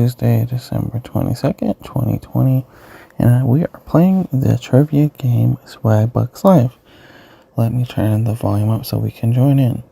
Tuesday, December 22nd, 2020, and we are playing the trivia game Swagbucks Live. Let me turn the volume up so we can join in.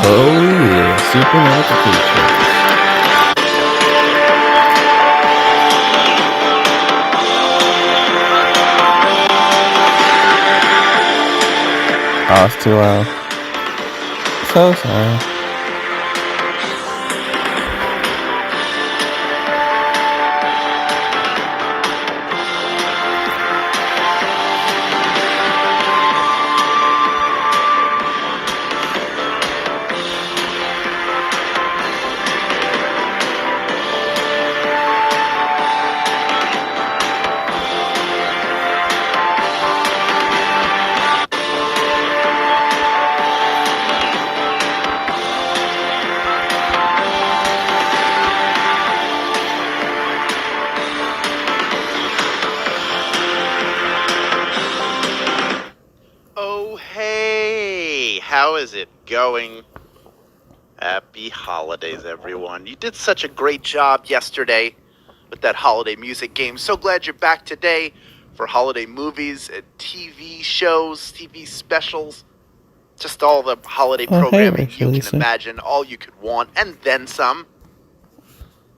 Oh yeah, supernatural creature. Oh, it's too loud. So sorry. How is it going? Happy holidays, everyone. You did such a great job yesterday with that holiday music game. So glad you're back today for holiday movies and TV shows, TV specials, just all the holiday programming you can imagine, all you could want, and then some.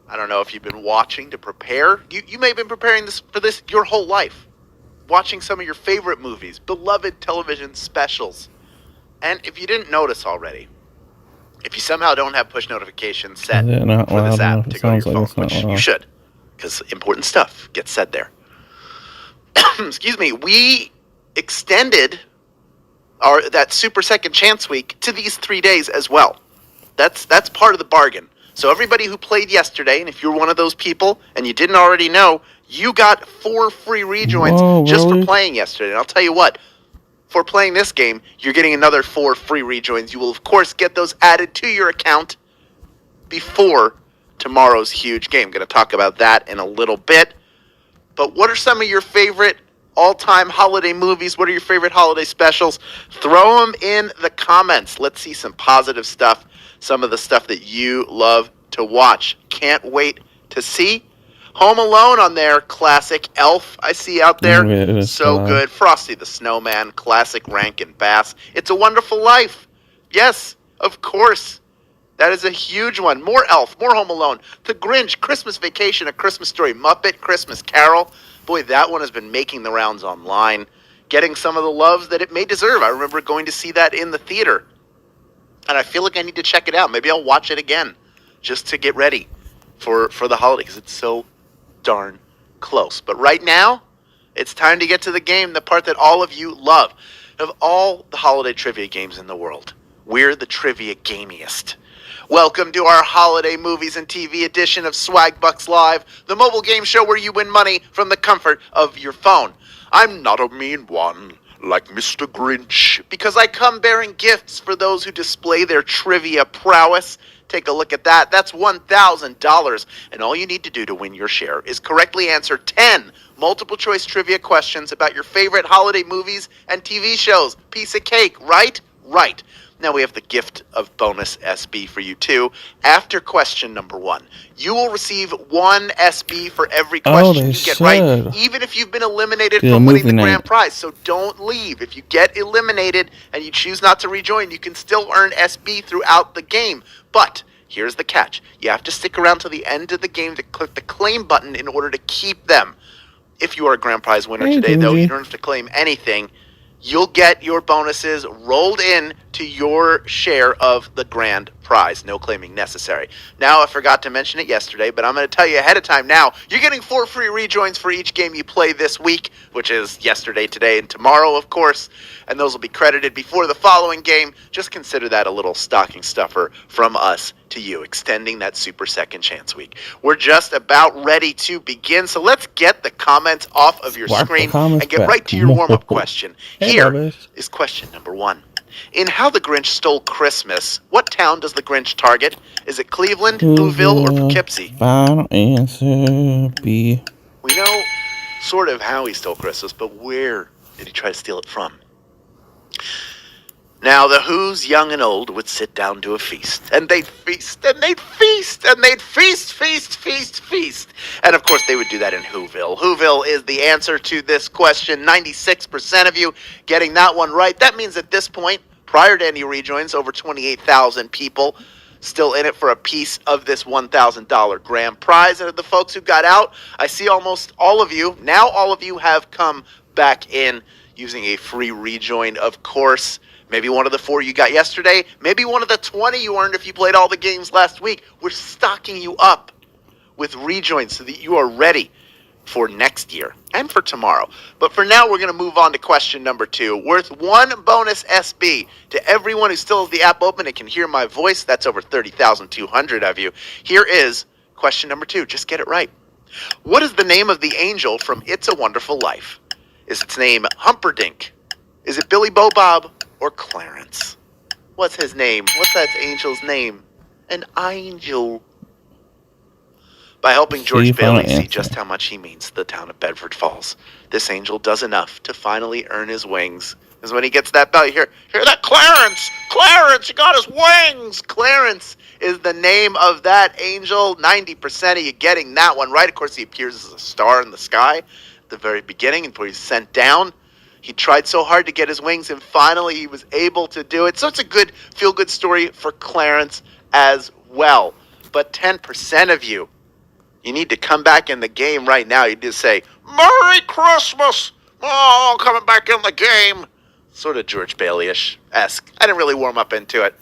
I don't know if you've been watching to prepare. You may have been preparing for this your whole life, watching some of your favorite movies, beloved television specials. And if you didn't notice already, if you somehow don't have push notifications set for this app to go to your phone, which you should, because important stuff gets said there. Excuse me, we extended that Super Second Chance Week to these 3 days as well. That's part of the bargain. So everybody who played yesterday, and if you're one of those people and you didn't already know, you got 4 free rejoins for playing yesterday. And I'll tell you what. For playing this game, you're getting another 4 free rejoins. You will, of course, get those added to your account before tomorrow's huge game. I'm going to talk about that in a little bit. But what are some of your favorite all-time holiday movies? What are your favorite holiday specials? Throw them in the comments. Let's see some positive stuff, some of the stuff that you love to watch. Can't wait to see. Home Alone on there, classic. Elf, I see out there. So good. Frosty the Snowman, classic Rankin Bass. It's a Wonderful Life. Yes, of course. That is a huge one. More Elf, more Home Alone. The Grinch, Christmas Vacation, A Christmas Story, Muppet, Christmas Carol. Boy, that one has been making the rounds online, getting some of the loves that it may deserve. I remember going to see that in the theater, and I feel like I need to check it out. Maybe I'll watch it again just to get ready for the holiday, because it's so darn close. But right now, it's time to get to the game, the part that all of you love. Of all the holiday trivia games in the world, we're the trivia gamiest. Welcome to our holiday movies and TV edition of Swagbucks Live, the mobile game show where you win money from the comfort of your phone. I'm not a mean one, like Mr. Grinch, because I come bearing gifts for those who display their trivia prowess. Take a look at that. That's $1,000. And all you need to do to win your share is correctly answer 10 multiple choice trivia questions about your favorite holiday movies and TV shows. Piece of cake, right? Right. Now we have the gift of bonus SB for you too. After question number 1, you will receive 1 SB for every question you get right, even if you've been eliminated from winning the grand prize. So don't leave. If you get eliminated and you choose not to rejoin, you can still earn SB throughout the game. But here's the catch. You have to stick around to the end of the game to click the claim button in order to keep them. If you are a grand prize winner today, though, you don't have to claim anything. You'll get your bonuses rolled in to your share of the grand prize. prize. No claiming necessary. Now, I forgot to mention it yesterday, but I'm going to tell you ahead of time now. You're getting 4 free rejoins for each game you play this week, which is yesterday, today, and tomorrow, of course. And those will be credited before the following game. Just consider that a little stocking stuffer from us to you, extending that super second chance week. We're just about ready to begin, so let's get the comments off of your screen and get right to your warm-up question. Here is question number 1. In How the Grinch Stole Christmas, what town does the Grinch target? Is it Cleveland, Whoville, or Poughkeepsie? Final answer B. We know sort of how he stole Christmas, but where did he try to steal it from? Now, the Who's, young and old, would sit down to a feast, and they'd feast, and they'd feast, and they'd feast, feast, feast, feast. And, of course, they would do that in Whoville. Whoville is the answer to this question. 96% of you getting that one right. That means at this point, prior to any rejoins, over 28,000 people still in it for a piece of this $1,000 grand prize. And the folks who got out, I see almost all of you. Now all of you have come back in using a free rejoin, of course. Maybe one of the 4 you got yesterday. Maybe one of the 20 you earned if you played all the games last week. We're stocking you up with rejoins so that you are ready for next year and for tomorrow. But for now, we're going to move on to question number 2. Worth 1 bonus SB to everyone who still has the app open and can hear my voice. That's over 30,200 of you. Here is question number 2. Just get it right. What is the name of the angel from It's a Wonderful Life? Is its name Humperdinck? Is it Billy Bo Bob? Or Clarence? What's his name? What's that angel's name? An angel. By helping George Bailey see just how much he means to the town of Bedford Falls, this angel does enough to finally earn his wings. Because when he gets that bell, you hear that, Clarence! Clarence, you got his wings! Clarence is the name of that angel. 90% of you getting that one right. Of course, he appears as a star in the sky at the very beginning and before he's sent down. He tried so hard to get his wings, and finally he was able to do it. So it's a good, feel-good story for Clarence as well. But 10% of you, you need to come back in the game right now. You just say, Merry Christmas! Oh, coming back in the game. Sort of George Bailey-esque. I didn't really warm up into it.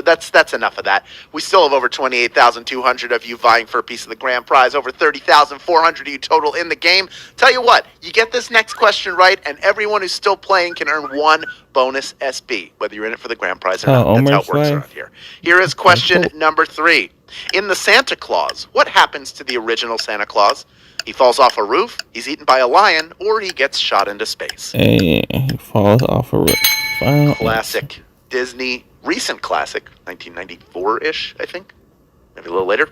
That's enough of that. We still have over 28,200 of you vying for a piece of the grand prize. Over 30,400 of you total in the game. Tell you what, you get this next question right, and everyone who's still playing can earn 1 bonus SB, whether you're in it for the grand prize or not. That's how it works around here. Here is question number 3. In the Santa Claus, what happens to the original Santa Claus? He falls off a roof, he's eaten by a lion, or he gets shot into space. He falls off a roof. Classic Disney. Recent classic, 1994-ish, I think. Maybe a little later.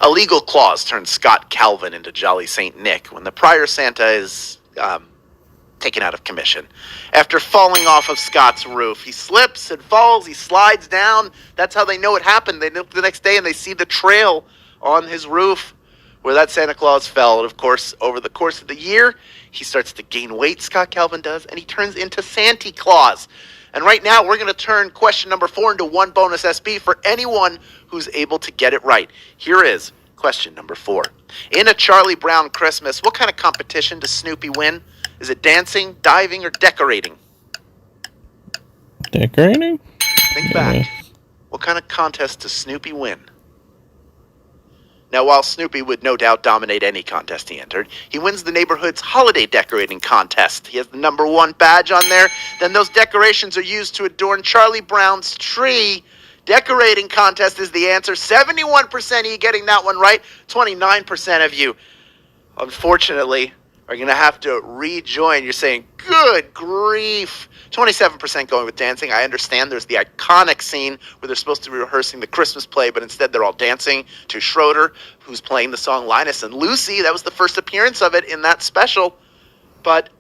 A legal clause turns Scott Calvin into Jolly St. Nick when the prior Santa is taken out of commission. After falling off of Scott's roof, he slips and falls, he slides down. That's how they know it happened. They look the next day and they see the trail on his roof where that Santa Claus fell. And of course, over the course of the year, he starts to gain weight, Scott Calvin does, and he turns into Santa Claus. And right now, we're going to turn question number 4 into 1 bonus SB for anyone who's able to get it right. Here is question number 4. In A Charlie Brown Christmas, what kind of competition does Snoopy win? Is it dancing, diving, or decorating? Decorating? Think back. What kind of contest does Snoopy win? Now, while Snoopy would no doubt dominate any contest he entered, he wins the neighborhood's holiday decorating contest. He has the number 1 badge on there. Then those decorations are used to adorn Charlie Brown's tree. Decorating contest is the answer. 71% of you getting that one right. 29% of you, unfortunately, are going to have to rejoin. You're saying, good grief. 27% going with dancing. I understand there's the iconic scene where they're supposed to be rehearsing the Christmas play, but instead they're all dancing to Schroeder, who's playing the song Linus and Lucy. That was the first appearance of it in that special. But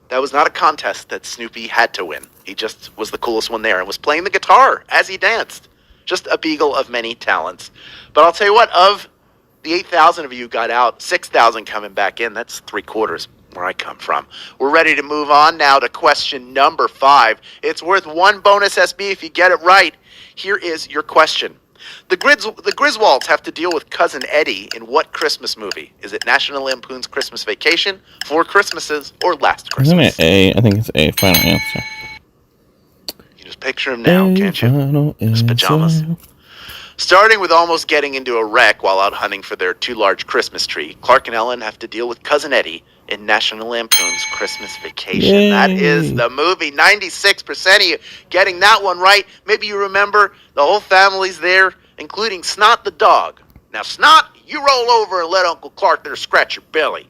that was not a contest that Snoopy had to win. He just was the coolest one there and was playing the guitar as he danced. Just a beagle of many talents. But I'll tell you what, of the 8,000 of you who got out, 6,000 coming back in. That's 3/4 where I come from. We're ready to move on now to question number 5. It's worth 1 bonus SB if you get it right. Here is your question. The Griswolds have to deal with Cousin Eddie in what Christmas movie? Is it National Lampoon's Christmas Vacation, 4 Christmases, or Last Christmas? Isn't it A? I think it's A. Final answer. You just picture him now, can't you? His pajamas. Starting with almost getting into a wreck while out hunting for their too large Christmas tree, Clark and Ellen have to deal with Cousin Eddie in National Lampoon's Christmas Vacation. Yay. That is the movie. 96% of you getting that one right. Maybe you remember the whole family's there, including Snot the dog. Now, Snot, you roll over and let Uncle Clark there scratch your belly.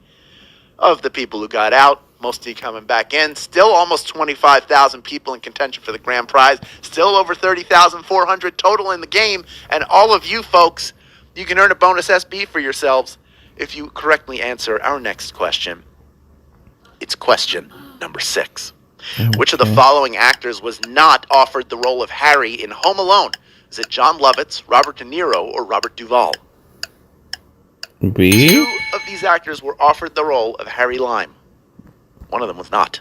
Of the people who got out, most of you coming back in, still almost 25,000 people in contention for the grand prize, still over 30,400 total in the game, and all of you folks, you can earn a bonus SB for yourselves if you correctly answer our next question. It's question number 6. Okay. Which of the following actors was not offered the role of Harry in Home Alone? Is it John Lovitz, Robert De Niro, or Robert Duvall? B? 2 of these actors were offered the role of Harry Lime. One of them was not.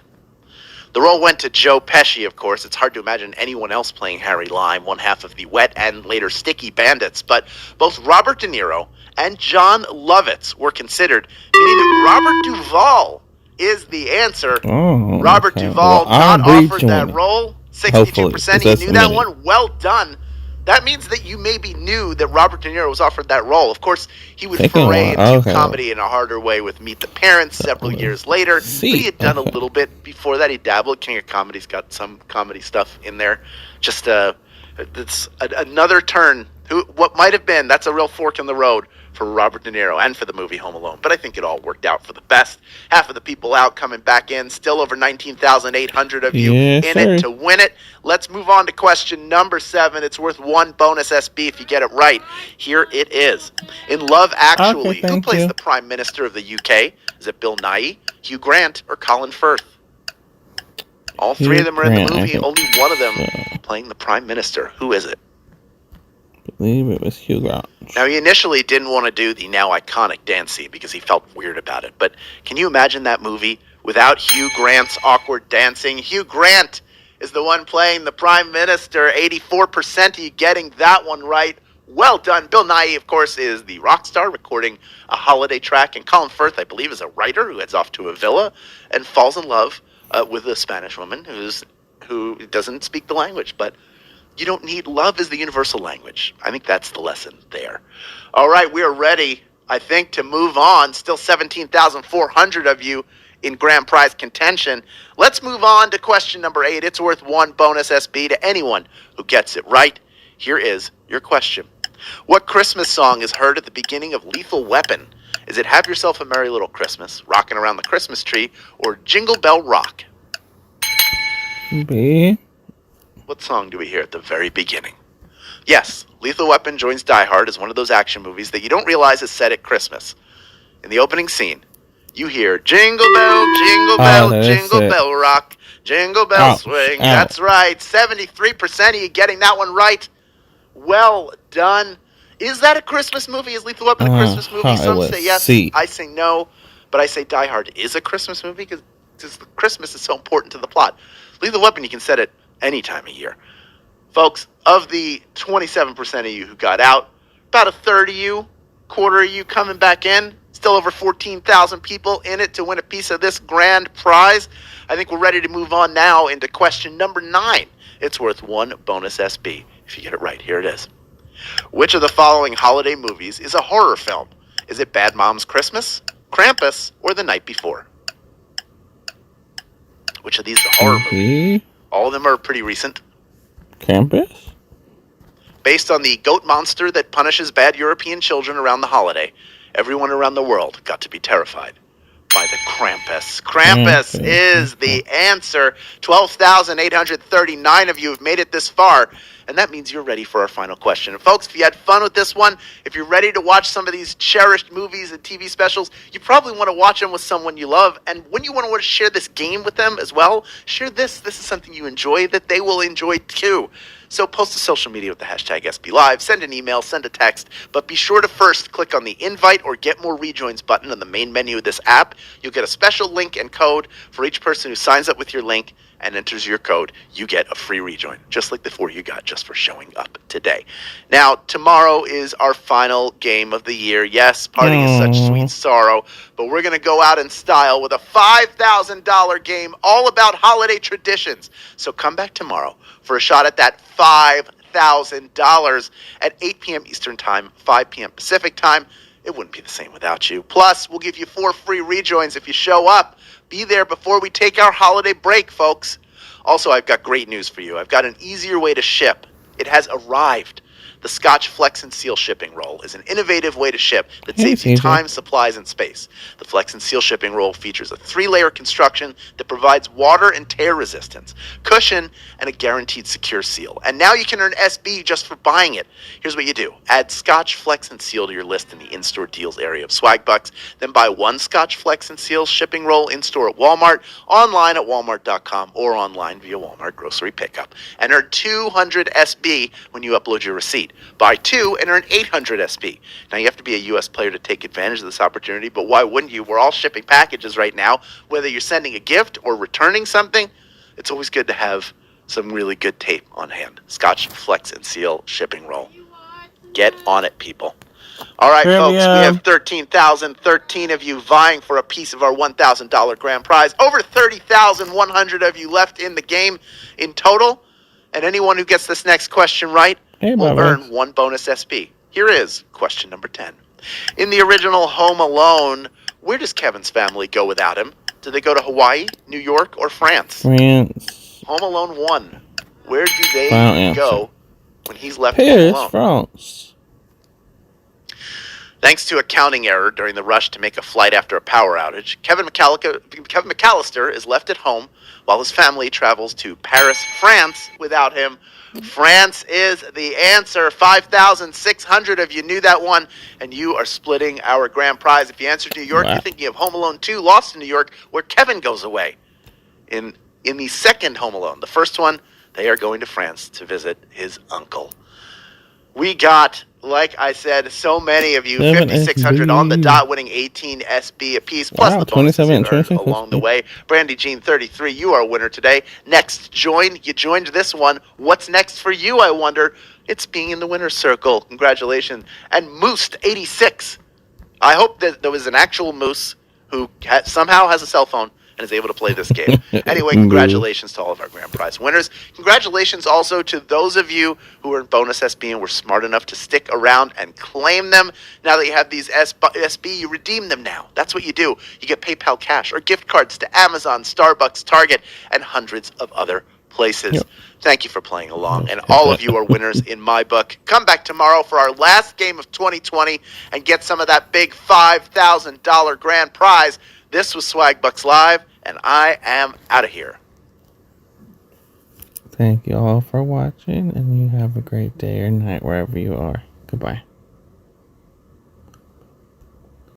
The role went to Joe Pesci, of course. It's hard to imagine anyone else playing Harry Lime, one half of the Wet and later Sticky Bandits. But both Robert De Niro and John Lovitz were considered, meaning that Robert Duvall is the answer. Oh, Robert okay. Duvall Well, not offered that role. 62% of you knew that one. Well done. That means that you maybe knew that Robert De Niro was offered that role. Of course, he would foray into comedy in a harder way with Meet the Parents several years later. But he had done a little bit before that. He dabbled. King of Comedy's got some comedy stuff in there. Just it's another turn. What might have been, that's a real fork in the road for Robert De Niro and for the movie Home Alone. But I think it all worked out for the best. Half of the people out coming back in. Still over 19,800 of you in it to win it. Let's move on to question number 7. It's worth 1 bonus SB if you get it right. Here it is. In Love Actually, who plays the Prime Minister of the UK? Is it Bill Nighy, Hugh Grant, or Colin Firth? All 3 of them are in the movie. Only one of them playing the Prime Minister. Who is it? I believe it was Hugh Grant. Now, he initially didn't want to do the now iconic dance scene because he felt weird about it. But can you imagine that movie without Hugh Grant's awkward dancing? Hugh Grant is the one playing the Prime Minister. 84% of you getting that one right. Well done. Bill Nighy, of course, is the rock star recording a holiday track. And Colin Firth, I believe, is a writer who heads off to a villa and falls in love with a Spanish woman who doesn't speak the language. But you don't need love as the universal language. I think that's the lesson there. All right, we are ready, I think, to move on. Still 17,400 of you in grand prize contention. Let's move on to question number 8. It's worth 1 bonus SB to anyone who gets it right. Here is your question. What Christmas song is heard at the beginning of Lethal Weapon? Is it Have Yourself a Merry Little Christmas, Rockin' Around the Christmas Tree, or Jingle Bell Rock? B? What song do we hear at the very beginning? Yes, Lethal Weapon joins Die Hard as one of those action movies that you don't realize is set at Christmas. In the opening scene, you hear Jingle Bell, Jingle Bell, Jingle Bell Rock, Jingle Bell Swing. That's right. 73% of you getting that one right. Well done. Is that a Christmas movie? Is Lethal Weapon a Christmas movie? Some say yes. I say no. But I say Die Hard is a Christmas movie because Christmas is so important to the plot. Lethal Weapon, you can set it any time of year. Folks, of the 27% of you who got out, about a third of you, quarter of you coming back in, still over 14,000 people in it to win a piece of this grand prize. I think we're ready to move on now into question number 9. It's worth 1 bonus SB. If you get it right, here it is. Which of the following holiday movies is a horror film? Is it Bad Moms Christmas, Krampus, or The Night Before? Which of these is a horror movie? All of them are pretty recent. Krampus? Based on the goat monster that punishes bad European children around the holiday, everyone around the world got to be terrified by the Krampus. Krampus is the answer. 12,839 of you have made it this far, and that means you're ready for our final question. And folks, if you had fun with this one, if you're ready to watch some of these cherished movies and TV specials, you probably want to watch them with someone you love. And when you want to share this game with them as well, share this. This is something you enjoy that they will enjoy too. So post to social media with the hashtag SBLive, send an email, send a text, but be sure to first click on the invite or get more rejoins button on the main menu of this app. You'll get a special link and code for each person who signs up with your link, and enters your code, you get a free rejoin, just like the 4 you got just for showing up today. Now, tomorrow is our final game of the year. Yes, parting is such sweet sorrow, but we're going to go out in style with a $5,000 game all about holiday traditions. So come back tomorrow for a shot at that $5,000 at 8 p.m. Eastern Time, 5 p.m. Pacific Time. It wouldn't be the same without you. Plus, we'll give you 4 free rejoins if you show up. Be there before we take our holiday break, folks. Also, I've got great news for you. I've got an easier way to ship. It has arrived. The Scotch Flex and Seal shipping roll is an innovative way to ship that saves you time, supplies, and space. The Flex and Seal shipping roll features a 3-layer construction that provides water and tear resistance, cushion, and a guaranteed secure seal. And now you can earn SB just for buying it. Here's what you do. Add Scotch Flex and Seal to your list in the in-store deals area of Swagbucks. Then buy 1 Scotch Flex and Seal shipping roll in-store at Walmart, online at walmart.com, or online via Walmart grocery pickup. And earn 200 SB when you upload your receipt. Buy 2 and earn 800 SB. Now, you have to be a U.S. player to take advantage of this opportunity, but why wouldn't you? We're all shipping packages right now. Whether you're sending a gift or returning something, it's always good to have some really good tape on hand. Scotch Flex and Seal shipping roll. Get on it, people. All right, folks, we have 13,013 of you vying for a piece of our $1,000 grand prize. Over 30,100 of you left in the game in total. And anyone who gets this next question right will earn 1 bonus SB. Here is question number 10. In the original Home Alone, where does Kevin's family go without him? Do they go to Hawaii, New York, or France? France. Home Alone 1. Where do they go when he's left home alone? France. Thanks to a counting error during the rush to make a flight after a power outage, Kevin McAllister is left at home while his family travels to Paris, France without him. France is the answer. 5,600 of you knew that one, and you are splitting our grand prize. If you answered New York, you're thinking of Home Alone 2, Lost in New York, where Kevin goes away. In the second Home Alone, the first one, they are going to France to visit his uncle. We got, like I said, so many of you, 5,600 on the dot, winning 18 SB apiece, plus the bonuses you earned along the way. Brandy Jean 33, you are a winner today. Next, you joined this one. What's next for you, I wonder? It's being in the winner's circle. Congratulations. And Moose 86. I hope that there was an actual Moose who somehow has a cell phone and is able to play this game. Anyway, congratulations to all of our grand prize winners. Congratulations also to those of you who earned bonus SB and were smart enough to stick around and claim them. Now that you have these SB, you redeem them now. That's what you do. You get PayPal cash or gift cards to Amazon, Starbucks, Target, and hundreds of other places. Yep. Thank you for playing along, and all of you are winners in my book. Come back tomorrow for our last game of 2020 and get some of that big $5,000 grand prize. This was Swagbucks Live, and I am out of here. Thank you all for watching, and you have a great day or night wherever you are. Goodbye.